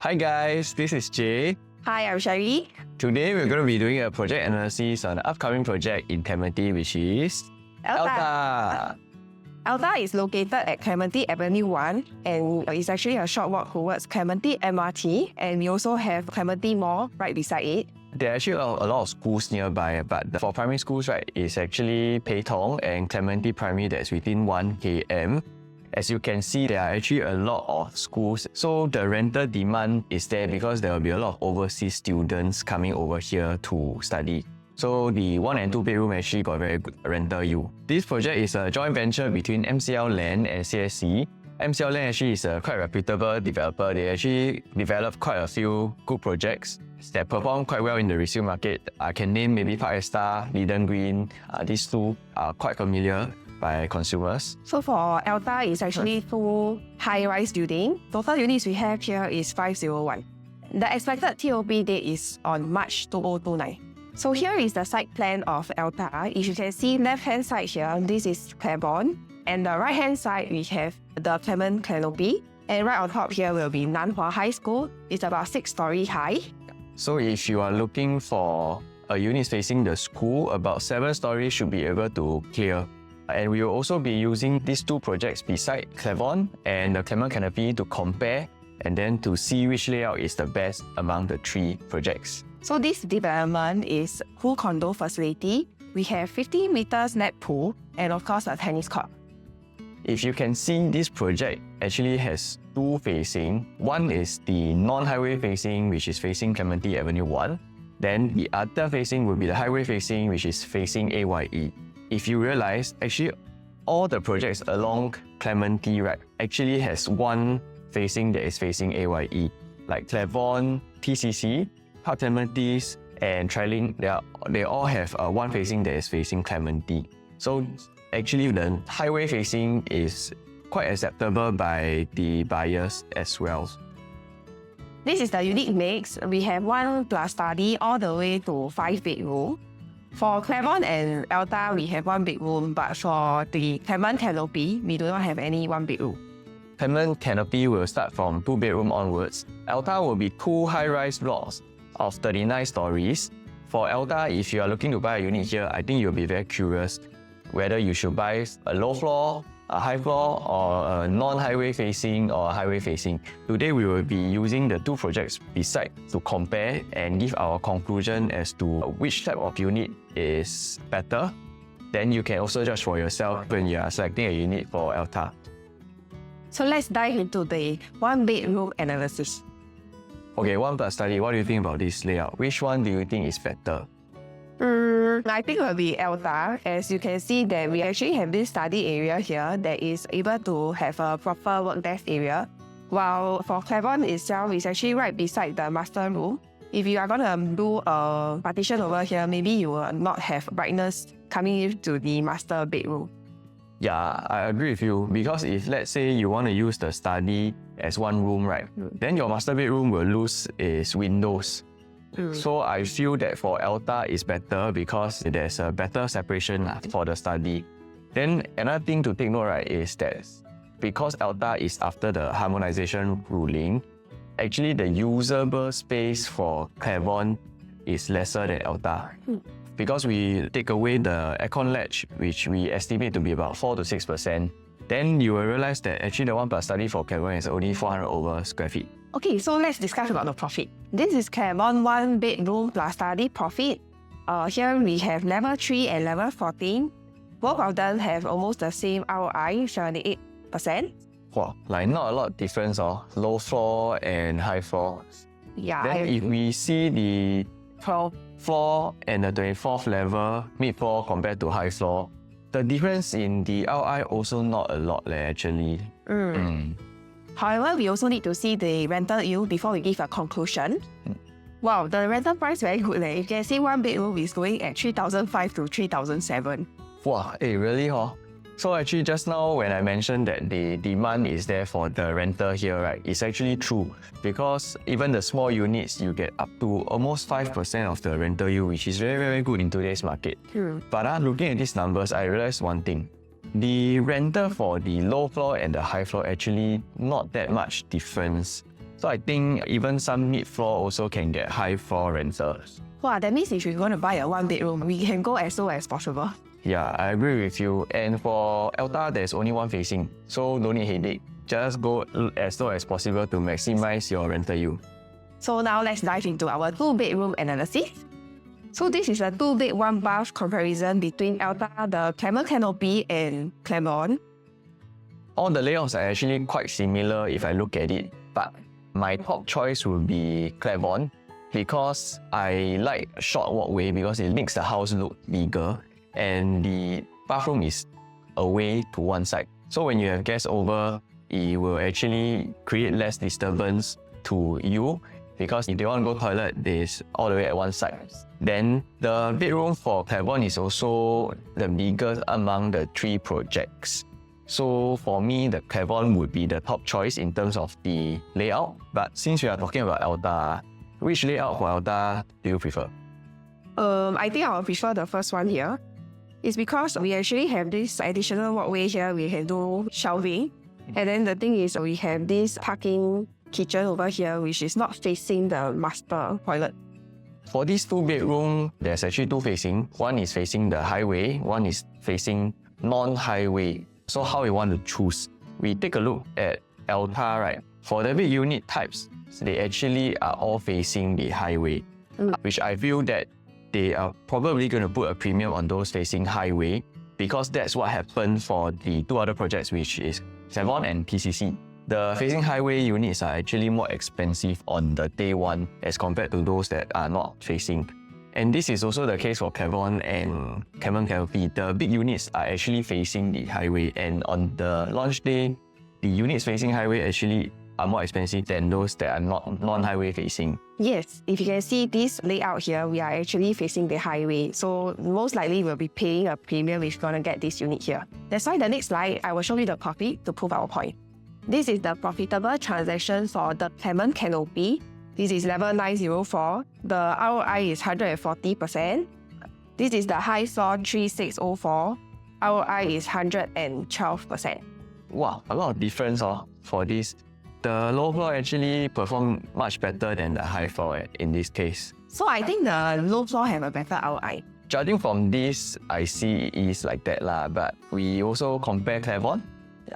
Hi guys, this is Jay. Hi, I'm Sherry. Today we're going to be doing a project analysis on an upcoming project in Clementi, which is ELTA. ELTA is located at Clementi Avenue 1 and it's actually a short walk towards Clementi MRT, and we also have Clementi Mall right beside it. There are actually a lot of schools nearby, but for primary schools, right, it's actually Pei Tong and Clementi Primary that's within 1 km. As you can see, there are actually a lot of schools, so the rental demand is there because there will be a lot of overseas students coming over here to study. So the 1 and 2 bedroom actually got very good rental yield. This project is a joint venture between MCL Land and CSC. MCL Land actually is a quite reputable developer. They actually developed quite a few good projects that perform quite well in the resale market. I can name maybe Park Star, Leiden Green. These two are quite familiar by consumers. So for ELTA, it's actually 2 high-rise buildings. Total units we have here is 501. The expected TOP date is on March 2029. So here is the site plan of ELTA. If you can see left-hand side here, this is Claiborne. And the right-hand side, we have the Clement Canopy. And right on top here will be Nanhua High School. It's about 6-story high. So if you are looking for a unit facing the school, about 7 stories should be able to clear. And we will also be using these 2 projects beside Claiborne and the Clement Canopy to compare and then to see which layout is the best among the 3 projects. So this development is pool condo facility. We have 50 meters net pool and of course a tennis court. If you can see, this project actually has 2 facing. One is the non-highway facing, which is facing Clementi Avenue 1. Then the other facing will be the highway facing, which is facing AYE. If you realize, actually all the projects along Clementi, right, actually has one facing that is facing AYE. Like Claiborne, TCC, Park Clementi's, and Trilink, they all have one facing that is facing Clementi. So actually the highway facing is quite acceptable by the buyers as well. This is the unique mix. We have 1 plus study all the way to 5 bedroom. For Claiborne and ELTA, we have 1 bedroom, but for the Clement Canopy, we do not have any 1 bedroom. Clement Canopy will start from 2 bedroom onwards. ELTA will be 2 high-rise blocks of 39 stories. For ELTA, if you are looking to buy a unit here, I think you'll be very curious whether you should buy a low floor, a high floor, or a non-highway facing or highway facing. Today we will be using the 2 projects beside to compare and give our conclusion as to which type of unit is better. Then you can also judge for yourself when you are selecting a unit for ELTA. So let's dive into the 1 bedroom analysis. Okay, 1 plus study, what do you think about this layout? Which one do you think is better? I think it will be ELTA. As you can see that we actually have this study area here that is able to have a proper work desk area. While for Claiborne itself, it's actually right beside the master room. If you are going to do a partition over here, maybe you will not have brightness coming into the master bedroom. Yeah, I agree with you, because if let's say you want to use the study as 1 room, right, then your master bedroom will lose its windows. So I feel that for ELTA is better because there's a better separation for the study. Then another thing to take note, right, is that because ELTA is after the harmonization ruling, actually the usable space for Claiborne is lesser than ELTA. Because we take away the aircon ledge, which we estimate to be about 4 to 6%, then you will realize that actually the 1 plus study for Claiborne is only 400 over square feet. Okay, so let's discuss about the profit. This is Claiborne 1 bedroom plus study profit. Here we have level 3 and level 14. Both of them have almost the same ROI, 78%. Wow, like not a lot of difference, low floor and high floor. Yeah. Then if we see the 12th floor and the 24th level, mid floor compared to high floor, the difference in the ROI also not a lot actually. However, we also need to see the rental yield before we give a conclusion. Wow, the rental price very good. You can see 1 bedroom is going at 3,500 to 3,700. Wow, really? So actually just now when I mentioned that the demand is there for the rental here, right, it's actually true. Because even the small units, you get up to almost 5% of the rental yield, which is very, very good in today's market. But looking at these numbers, I realized one thing. The rental for the low floor and the high floor actually not that much difference. So I think even some mid-floor also can get high floor rentals. Wow, that means if you're going to buy a 1 bedroom, we can go as low as possible. Yeah, I agree with you. And for ELTA, there's only one facing, so no need headache. Just go as low as possible to maximize your rental yield. So now let's dive into our 2 bedroom analysis. So this is a 2-bed, 1-bath comparison between ELTA, the Clementi Canopy, and Clementi. All the layouts are actually quite similar if I look at it, but my top choice would be Clementi because I like a short walkway because it makes the house look bigger and the bathroom is away to one side. So when you have guests over, it will actually create less disturbance to you because if they want to go toilet, it's all the way at one side. Then the bedroom for Clementi is also the biggest among the 3 projects. So for me, the Clementi would be the top choice in terms of the layout. But since we are talking about ELTA, which layout for ELTA do you prefer? I think I will prefer the first one here. It's because we actually have this additional walkway here. We can do shelving. And then the thing is, we have this parking kitchen over here, which is not facing the master toilet. For this 2-bedroom, there's actually 2 facing. One is facing the highway, one is facing non-highway. So how we want to choose? We take a look at ELTA, right? For the big unit types, they actually are all facing the highway, which I feel that they are probably going to put a premium on those facing highway because that's what happened for the 2 other projects, which is Clementi and PCC. The facing highway units are actually more expensive on the day one as compared to those that are not facing. And this is also the case for Clementi and Clementi Canopy. The big units are actually facing the highway, and on the launch day, the units facing highway actually are more expensive than those that are not non-highway facing. Yes, if you can see this layout here, we are actually facing the highway. So most likely we'll be paying a premium if you're going to get this unit here. That's why the next slide, I will show you the profit to prove our point. This is the profitable transaction for the Clementi Canopy. This is level 904. The ROI is 140%. This is the high floor 3604. ROI is 112%. Wow, a lot of difference for this. The low floor actually performed much better than the high floor in this case. So I think the low floor have a better ROI. Judging from this, I see it is like that lah. But we also compare Clementi.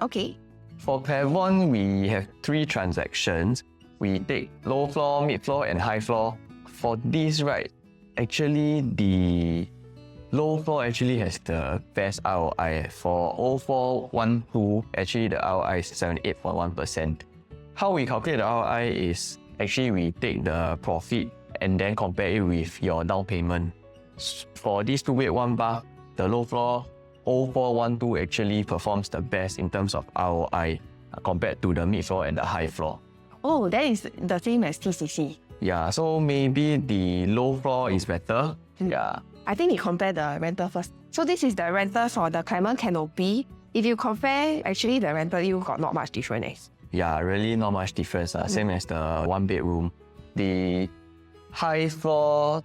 Okay. For Clementi, we have 3 transactions. We take low floor, mid floor, and high floor. For this, right, actually the low floor actually has the best ROI. For 0412, actually the ROI is 78.1%. How we calculate the ROI is actually we take the profit and then compare it with your down payment. For this 2-bed, 1-bath, the low floor 0412 actually performs the best in terms of ROI compared to the mid floor and the high floor. Oh, that is the same as TCC. Yeah, so maybe the low floor is better. Yeah. I think we compare the rental first. So this is the rental for the Clementi Canopy. If you compare, actually the rental you got not much difference. Yeah, really not much difference. Same as the 1-bedroom. The high floor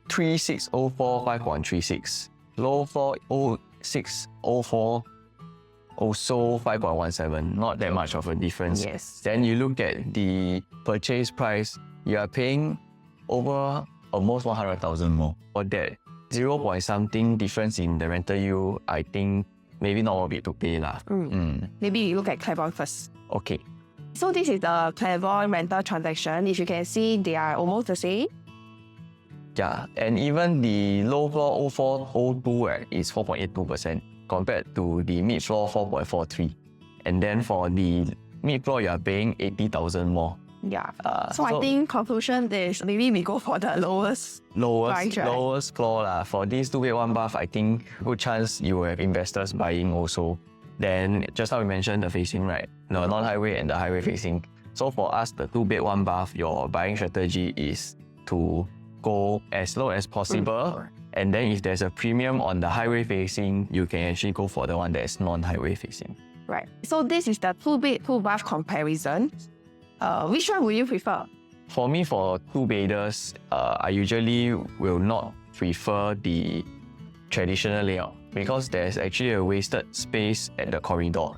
3604 5.36. Low floor 0604 also 5.17. Not that much of a difference. Yes. Then you look at the purchase price, you are paying over almost 100,000 more. For that 0 point something difference in the rental yield, I think maybe not worth it to pay lah. Maybe we look at Clementi first. Okay. So this is the Clementi rental transaction. If you can see, they are almost the same. Yeah, and even the low floor 0402 is 4.82% compared to the mid floor 4.43. And then for the mid floor, you are paying 80,000 more. Yeah. So I think conclusion is maybe we go for the lowest price, right? Lowest floor lah. For this 2-bed, 1-bath, I think good chance you will have investors buying also. Then just how we mentioned the facing, right? The non-highway and the highway facing. So for us, the 2-bed, 1-bath, your buying strategy is to go as low as possible. And then if there's a premium on the highway facing, you can actually go for the one that is non-highway facing. Right. So this is the 2-bed, 2-bath comparison. Which one would you prefer? For me, for 2-beders, I usually will not prefer the traditional layout because there's actually a wasted space at the corridor.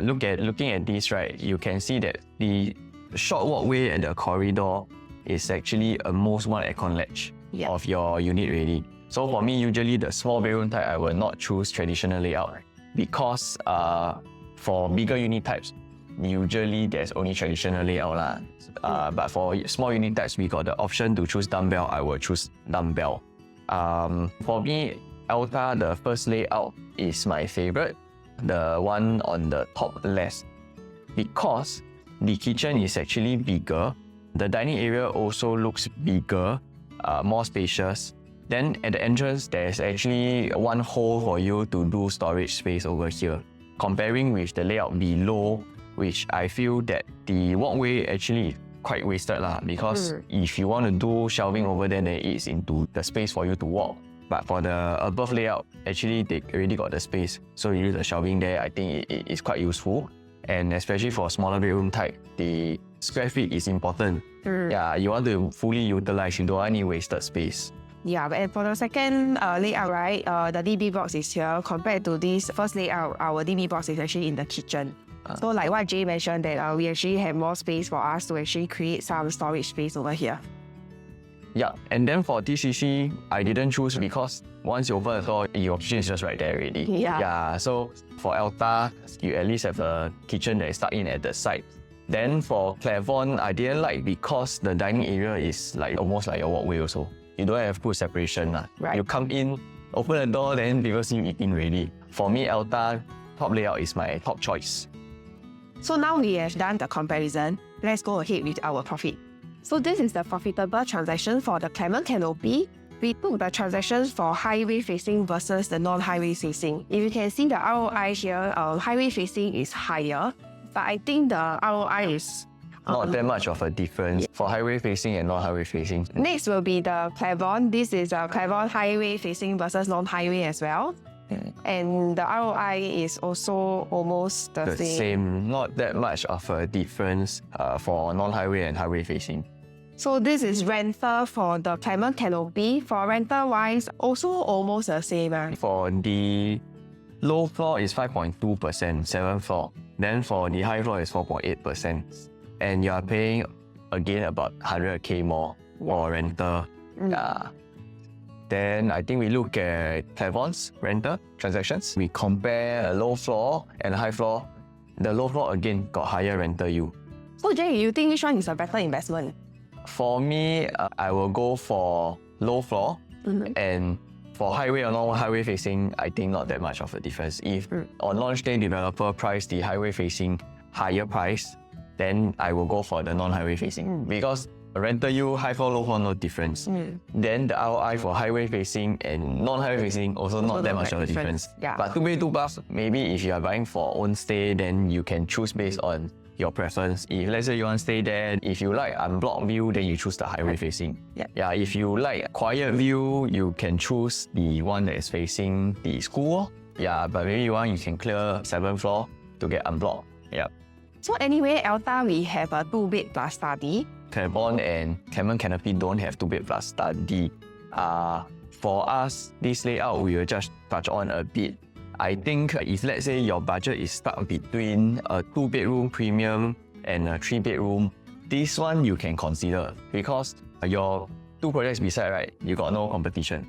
Looking at this, right, you can see that the short walkway and the corridor is actually a most one aircon ledge of your unit already. So for me, usually the small bedroom type, I will not choose traditional layout because for bigger unit types, usually there's only traditional layout lah. But for small unit types, we got the option to choose dumbbell. I will choose dumbbell. For me, ELTA, the first layout is my favorite, the one on the top left, because the kitchen is actually bigger. The dining area also looks bigger, more spacious. Then at the entrance, there's actually one hole for you to do storage space over here. Comparing with the layout below, which I feel that the walkway actually quite wasted lah, because if you want to do shelving over there, then it's into the space for you to walk. But for the above layout, actually they already got the space. So you use the shelving there, I think it is quite useful. And especially for smaller bedroom type, the square feet is important. Yeah, you want to fully utilize, you don't want any wasted space. Yeah, and for the second layout, right, the DB box is here. Compared to this first layout, our DB box is actually in the kitchen. So like what Jay mentioned, that we actually have more space for us to actually create some storage space over here. Yeah, and then for TCC, I didn't choose because once you open the door, your kitchen is just right there already. Yeah, so for ELTA, you at least have a kitchen that is tucked in at the side. Then for Clermont, I didn't like because the dining area is like almost like a walkway also. You don't have food separation. Right. You come in, open the door, then people see you eating already. For me, ELTA top layout is my top choice. So now we have done the comparison, let's go ahead with our profit. So this is the profitable transaction for the Clement Canopy. We took the transactions for highway facing versus the non-highway facing. If you can see the ROI here, highway facing is higher, but I think the ROI is not that much of a difference for highway facing and non-highway facing. Next will be the Clermont. This is a Clermont highway facing versus non-highway as well. And the ROI is also almost the same. Not that much of a difference for non-highway and highway facing. So this is rental for the Clement Canopy. For rental wise, also almost the same. For the low floor is 5.2%, 7th floor. Then for the high floor is 4.8%. And you are paying again about 100k more for rental. Then I think we look at Clermont's rental transactions. We compare a low floor and a high floor. The low floor again got higher rental yield. So Jay, you think which one is a better investment? For me, I will go for low floor. And for highway or non-highway facing, I think not that much of a difference. If on launch day developer price the highway facing higher price, then I will go for the non-highway facing. Because rental yield, high floor, low floor, no difference. Then the ROI for highway facing and non-highway facing also not that much of a difference. But 2 bed, 2 bath, maybe if you are buying for own stay, then you can choose based on your preference. If let's say you want to stay there, if you like unblocked view, then you choose the highway facing. If you like quiet view, you can choose the one that is facing the school. But maybe you can clear 7th floor to get unblocked. So anyway, ELTA, we have a 2 bed plus study. Clermont and Clement Canopy don't have 2 bed plus study. For us, this layout we will just touch on a bit. I think if let's say your budget is stuck between a 2 bedroom premium and a 3 bedroom, this one you can consider because your 2 projects beside, right, you got no competition.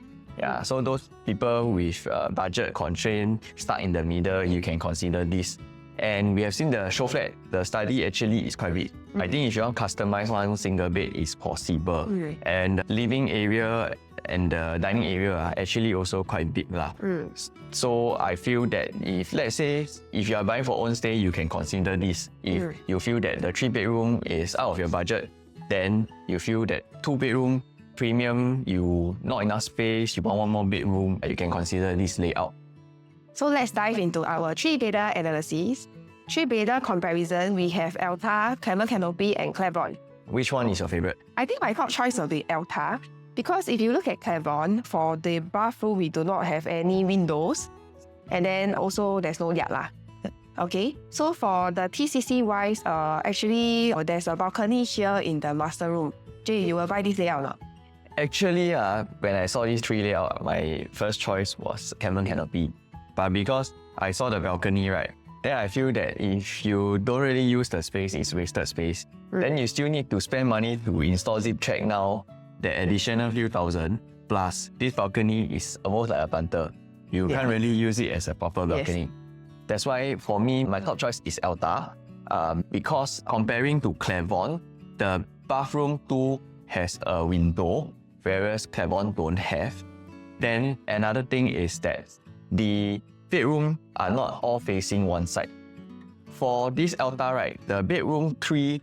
So those people with budget constraint stuck in the middle, you can consider this. And we have seen the SHOWFLAT, the study actually is quite big. I think if you want to customize one single bed, it's possible. And living area and the dining area are actually also quite big. So I feel that if let's say, if you are buying for own stay, you can consider this. If you feel that the 3 bedroom is out of your budget, then you feel that 2 bedroom premium, you not enough space, you want one more bedroom, you can consider this layout. So let's dive into our 3-bedder analysis. 3-bedder comparison, we have ELTA, Clement Canopy and Clermont. Which one is your favorite? I think my top choice will be ELTA because if you look at Clermont, for the bathroom, we do not have any windows. And then also there's no yard. Okay, so for the TCC wise, actually there's a balcony here in the master room. Jay, you will buy this layout or not? Actually, when I saw these 3 layout, my first choice was Clement Canopy. But because I saw the balcony, right, then I feel that if you don't really use the space, it's wasted space. Then you still need to spend money to install zip check now, the additional few thousand, plus this balcony is almost like a punter. You can't really use it as a proper balcony. That's why for me, my top choice is ELTA, because comparing to Clermont, the bathroom too has a window, whereas Clermont don't have. Then another thing is that the bedroom are not all facing one side. For this ELTA, right, the bedroom 3,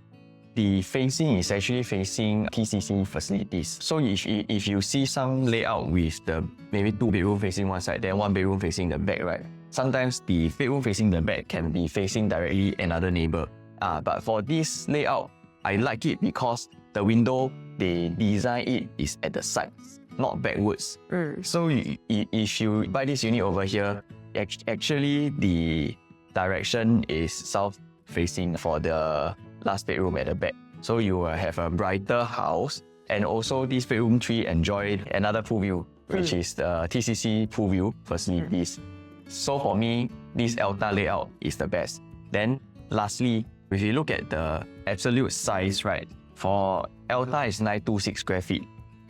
the facing is actually facing TCC facilities. So if you see some layout with the maybe 2 bedroom facing one side, then 1 bedroom facing the back, right? Sometimes the bedroom facing the back can be facing directly another neighbor. But for this layout, I like it because the window, they design it is at the sides, not backwards. So if you buy this unit over here, actually the direction is south facing for the last bedroom at the back. So you will have a brighter house, and also this bedroom 3 enjoy another pool view, which is the TCC pool view facilities. So for me, this ELTA layout is the best. Then lastly, if you look at the absolute size, right, for ELTA is 926 square feet.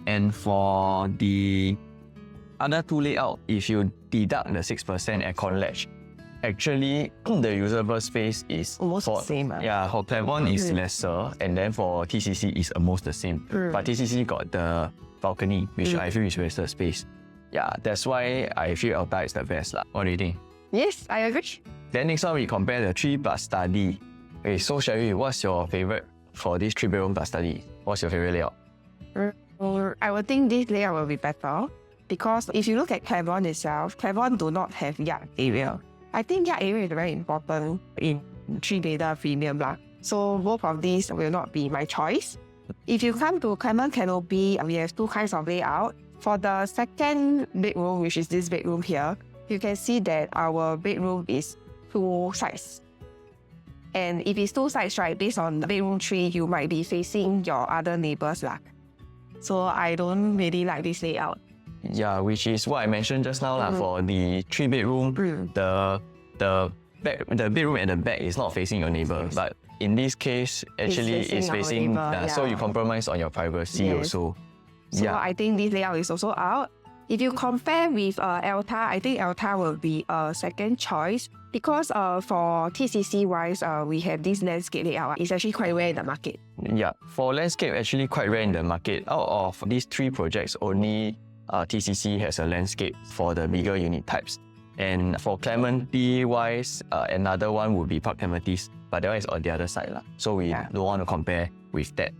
And for the other 2 layout, if you deduct the 6% aircon ledge, actually the usable space is almost the same. Yeah, for Clermont is lesser, and then for TCC is almost the same. But TCC got the balcony, which I feel is wasted space. Yeah, that's why I feel ELTA is the best. What do you think? Yes, I agree. Then next one, we compare the 3 plus study. Okay, so Sherry, what's your favorite for this 3 bedroom plus study? What's your favorite layout? I would think this layout will be better, because if you look at Clermont itself, Clermont do not have yard area. I think yard area is very important in 3-bedder premium. So both of these will not be my choice. If you come to Clementi Canopy, we have 2 kinds of layout. For the second bedroom, which is this bedroom here, you can see that our bedroom is 2 sides. And if it's 2 sides, right, based on bedroom 3, you might be facing your other neighbors. So I don't really like this layout. Yeah, which is what I mentioned just now. For the 3 bedroom, the bedroom at the back is not facing your neighbor. But in this case, actually it's facing so you compromise on your privacy also. So I think this layout is also out. If you compare with ELTA, I think ELTA will be a second choice, because for TCC wise, we have this landscape layout. It's actually quite rare in the market. Yeah, for landscape, actually quite rare in the market. Out of these 3 projects, only TCC has a landscape for the bigger unit types. And for Clementi wise, another one would be Park Clementi's, but that one is on the other side. So we don't want to compare with that.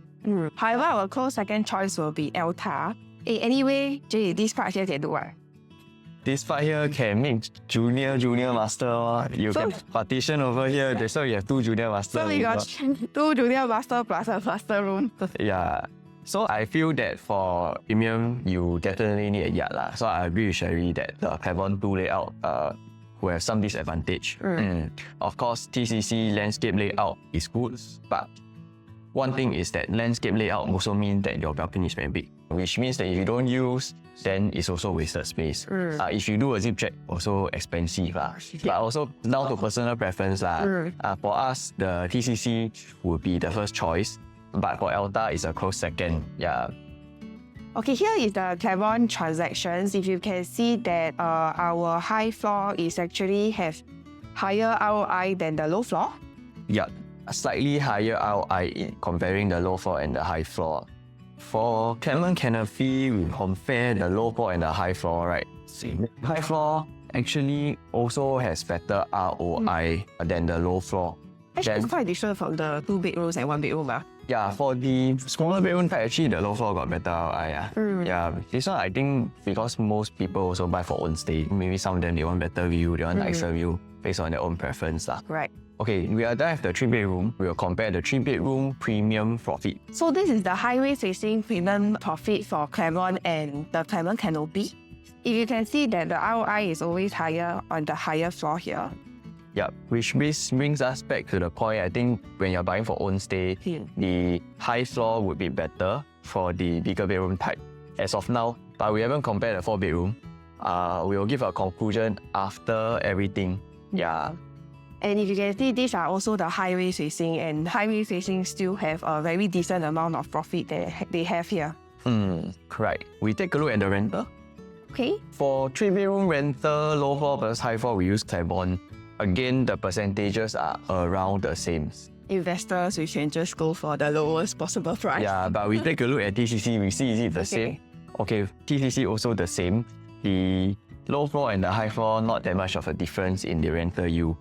However, our close second choice will be ELTA. Anyway, Jay, this part here can do what? This part here can make junior, master. You can partition over here. That's why you have 2 junior master. So we got 2 junior master plus a master room. Yeah. So I feel that for premium, you definitely need a yard. So I agree with Sherry that the Clermont 2 layout will have some disadvantage. Of course, TCC landscape layout is good, but one thing is that landscape layout also means that your balcony is very big, which means that if you don't use, then it's also wasted space. If you do a zip check, also expensive. But also down to personal preference. For us, the TCC would be the first choice, but for ELTA, it's a close second. Okay, here is the Clermont transactions. If you can see that our high floor is actually have higher ROI than the low floor. Yeah, a slightly higher ROI in comparing the low floor and the high floor. For Clementi Canopy, we compare the low floor and the high floor, right? High floor actually also has better ROI than the low floor. Actually, it's quite different from the 2 bedrooms and 1 bedroom. Yeah, for the smaller bedroom type, actually the low floor got better ROI. Yeah, this one I think because most people also buy for own stay. Maybe some of them they want better view, they want nicer view based on their own preference. Right. Okay, we are done with the 3 bedroom. We will compare the 3 bedroom premium profit. So this is the highway facing premium profit for Clermont and the Clementi Canopy. If you can see that the ROI is always higher on the higher floor here. Yeah, which brings us back to the point, I think when you're buying for own stay, the high floor would be better for the bigger bedroom type as of now. But we haven't compared the 4 bedroom. We will give a conclusion after everything. Yeah. And if you can see, these are also the highway facing, and highway facing still have a very decent amount of profit that they have here. Correct. We take a look at the rental. Okay. For 3-bedroom rental, low floor versus high floor, we use Clementi. Again, the percentages are around the same. Investors, we can just go for the lowest possible price. Yeah, but we take a look at TCC, we see is it the same? Okay, TCC also the same. The low floor and the high floor, not that much of a difference in the rental yield.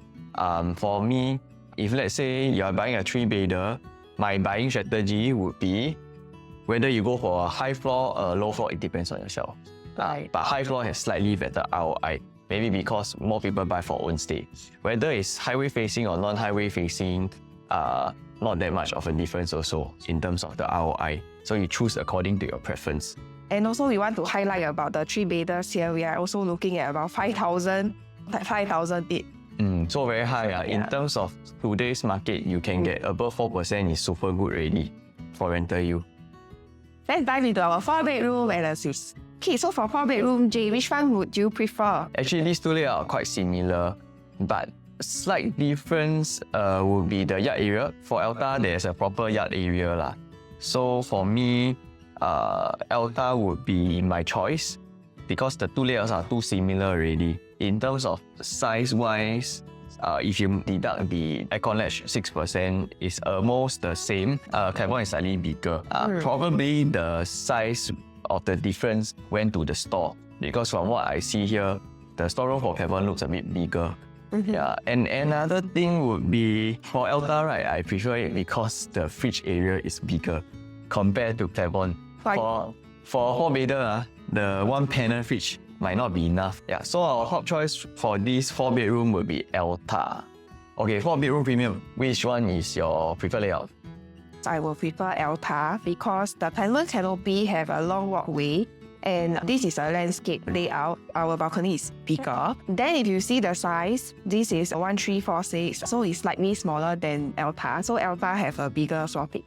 For me, if let's say you're buying a 3-bedder, my buying strategy would be whether you go for a high floor or a low floor, it depends on yourself. Right. But high floor has slightly better ROI, maybe because more people buy for own stay. Whether it's highway facing or non-highway facing, not that much of a difference also in terms of the ROI. So you choose according to your preference. And also we want to highlight about the 3-bedders here. We are also looking at about 5,000 bid. So very high. In terms of today's market, you can get above 4% is super good already for rental yield. Let's dive into our 4-bedroom analysis. Okay, so for 4-bedroom, Jay, which one would you prefer? Actually, these two layouts are quite similar, but slight difference would be the yard area. For ELTA, there's a proper yard area lah. So for me, ELTA would be my choice because the two layouts are too similar already. In terms of size-wise, if you deduct the aircon latch 6%, it's almost the same. Clementi is slightly bigger. Probably the size of the difference went to the store because from what I see here, the storeroom for Clementi looks a bit bigger. Yeah, and another thing would be for ELTA, right? I prefer it because the fridge area is bigger compared to Clementi. For 4-bedder, the one panel fridge might not be enough. Yeah, so our top choice for this 4-bedroom would be ELTA. Okay, 4-bedroom premium. Which one is your preferred layout? I will prefer ELTA because the Clementi canopy have a long walkway, and this is a landscape layout. Our balcony is bigger. Then if you see the size, this is 1346, so it's slightly smaller than ELTA. So ELTA have a bigger floor plate.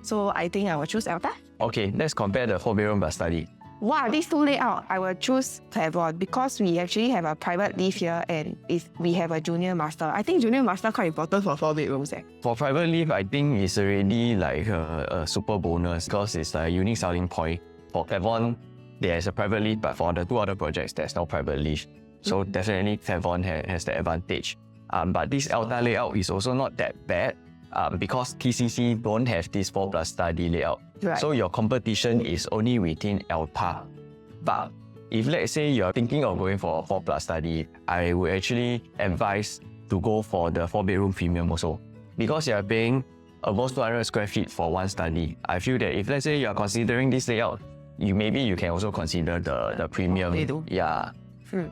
So I think I will choose ELTA. Okay, let's compare the 4-bedroom but study. Wow, these two layout, I will choose Clementi because we actually have a private lift here and we have a junior master. I think junior master quite important for 4-bedrooms. For private lift, I think it's already like a super bonus because it's a unique selling point. For Clementi, there's a private lift, but for the two other projects, there's no private lift. So definitely Clementi has the advantage. But this ELTA layout is also not that bad because TCC don't have this 4+ study layout. Right. So your competition is only within ELTA. But if let's say you're thinking of going for a 4+ study, I would actually advise to go for the 4-bedroom premium also. Because you're paying almost 200 square feet for one study. I feel that if let's say you're considering this layout, maybe you can also consider the premium. They do. Yeah.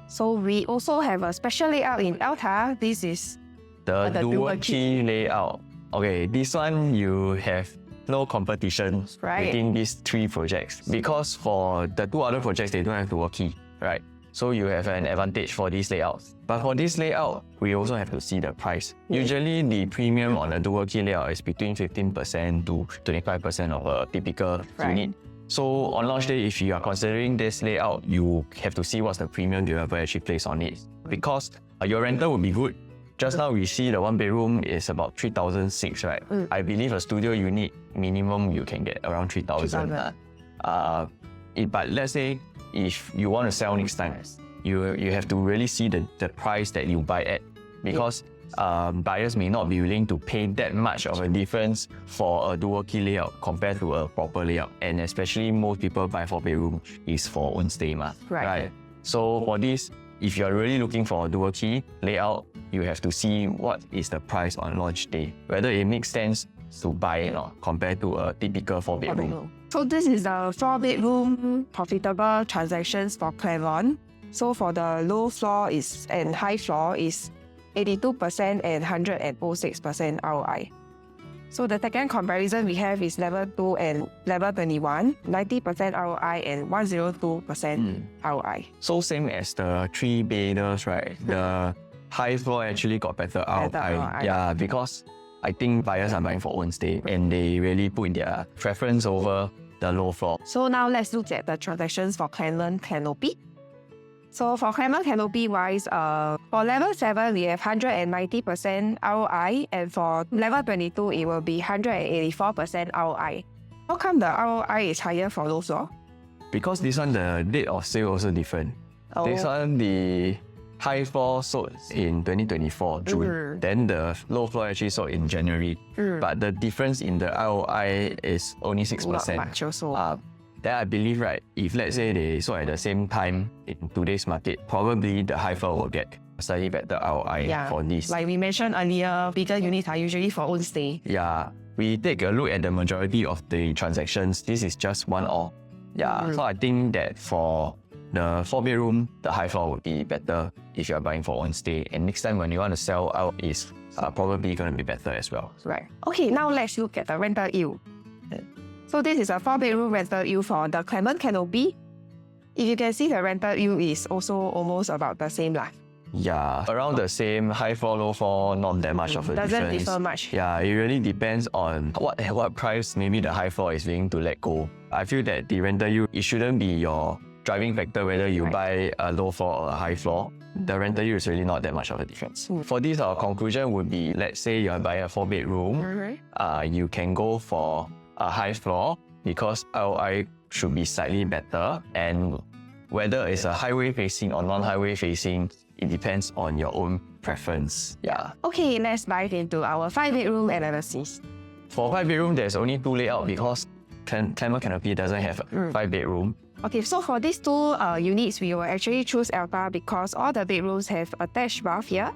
So we also have a special layout in ELTA. This is the dual key layout. Okay, this one you have no competition within these 3 projects because for the 2 other projects, they don't have dual key, right? So you have an advantage for these layouts. But for this layout, we also have to see the price. Usually the premium on a dual key layout is between 15% to 25% of a typical unit. So on launch day, if you are considering this layout, you have to see what's the premium developer actually place on it. Because your rental will be good. Just now we see the 1-bedroom is about 3,600, right? I believe a studio unit minimum you can get around 3,000. But let's say if you want to sell next time, you have to really see the price that you buy at because buyers may not be willing to pay that much of a difference for a dual key layout compared to a proper layout. And especially most people buy 4-bedroom is for own stay, right? So for this, if you're really looking for a dual key layout, you have to see what is the price on launch day, whether it makes sense to buy it or compared to a typical 4-bedroom. So this is the 4-bedroom profitable transactions for Clementi. So for the low floor and high floor is 82% and 106% ROI. So the second comparison we have is level 2 and level 21, 90% ROI and 102% ROI. So same as the 3-bedders, right? The high floor actually got better ROI. Yeah, because I think buyers are buying for own stay and they really put their preference over the low floor. So now let's look at the transactions for Clementi Canopy. So for Clementi Canopy wise, for level 7, we have 190% ROI, and for level 22, it will be 184% ROI. How come the ROI is higher for low floor? Because this one, the date of sale also different. This one, the high floor sold in 2024, June. Then the low floor actually sold in January. But the difference in the ROI is only 6%. Not much also. Then I believe, right, if let's say they sold at the same time in today's market, probably the high floor will get slightly better ROI for this. Like we mentioned earlier, bigger units are usually for own stay. Yeah, we take a look at the majority of the transactions. This is just one off. Yeah, so I think that for the 4-bedroom, the high floor would be better if you're buying for own stay. And next time when you want to sell out, is probably going to be better as well. Right. Okay, now let's look at the rental yield. So this is a 4-bedroom rental yield for the Clementi Canopy. If you can see, the rental yield is also almost about the same lah. Yeah, around the same, high floor, low floor, not that much of a difference. Doesn't differ much. Yeah, it really depends on what price maybe the high floor is willing to let go. I feel that the rental yield, it shouldn't be your driving factor whether you buy a low floor or a high floor. The rental yield is really not that much of a difference. For this, our conclusion would be, let's say you're buying a 4-bedroom, you can go for a high floor because ROI should be slightly better, and whether it's a highway facing or non-highway facing, it depends on your own preference. Yeah. Okay, let's dive into our 5-bedroom analysis. For 5-bedroom, there's only 2 layouts because Clementi Canopy doesn't have a 5-bedroom. Okay, so for these 2 units, we will actually choose ELTA because all the bedrooms have attached bath here.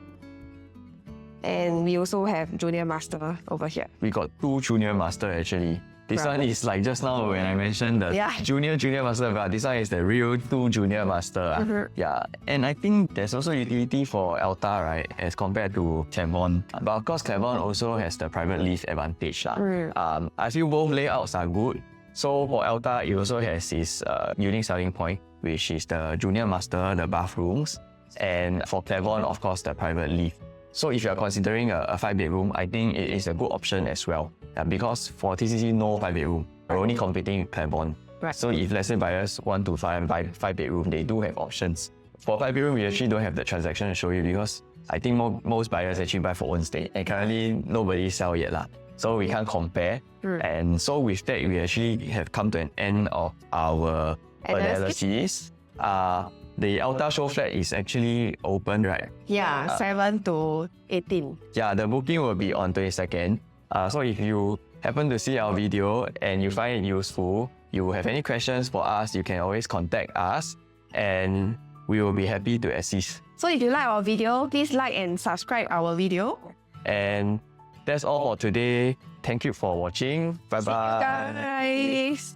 And we also have junior master over here. We got 2 junior master actually. This one is like just now when I mentioned the junior master, but this one is the real 2 junior master. Yeah, and I think there's also utility for ELTA, right, as compared to Clementi. But of course, Clementi also has the private lift advantage. I feel both layouts are good. So for ELTA, it also has its unique selling point, which is the junior master, the bathrooms, and for Clementi, of course, the private lift. So if you are considering a 5-bedroom, I think it is a good option as well. Because for TCC, no 5-bedroom. We're only competing with Clementi. So if let's say buyers want to buy 5-bedroom, they do have options. For 5-bedroom, we actually don't have the transaction to show you because I think most buyers actually buy for own stay. And currently, nobody sell yet lah. So we can't compare. And so with that, we actually have come to an end of our analysis. The ELTA SHOWFLAT is actually open, right? Yeah, 7 to 18. Yeah, the booking will be on 22nd. So if you happen to see our video and you find it useful, you have any questions for us, you can always contact us and we will be happy to assist. So if you like our video, please like and subscribe our video. And that's all for today. Thank you for watching. Bye-bye. See you guys.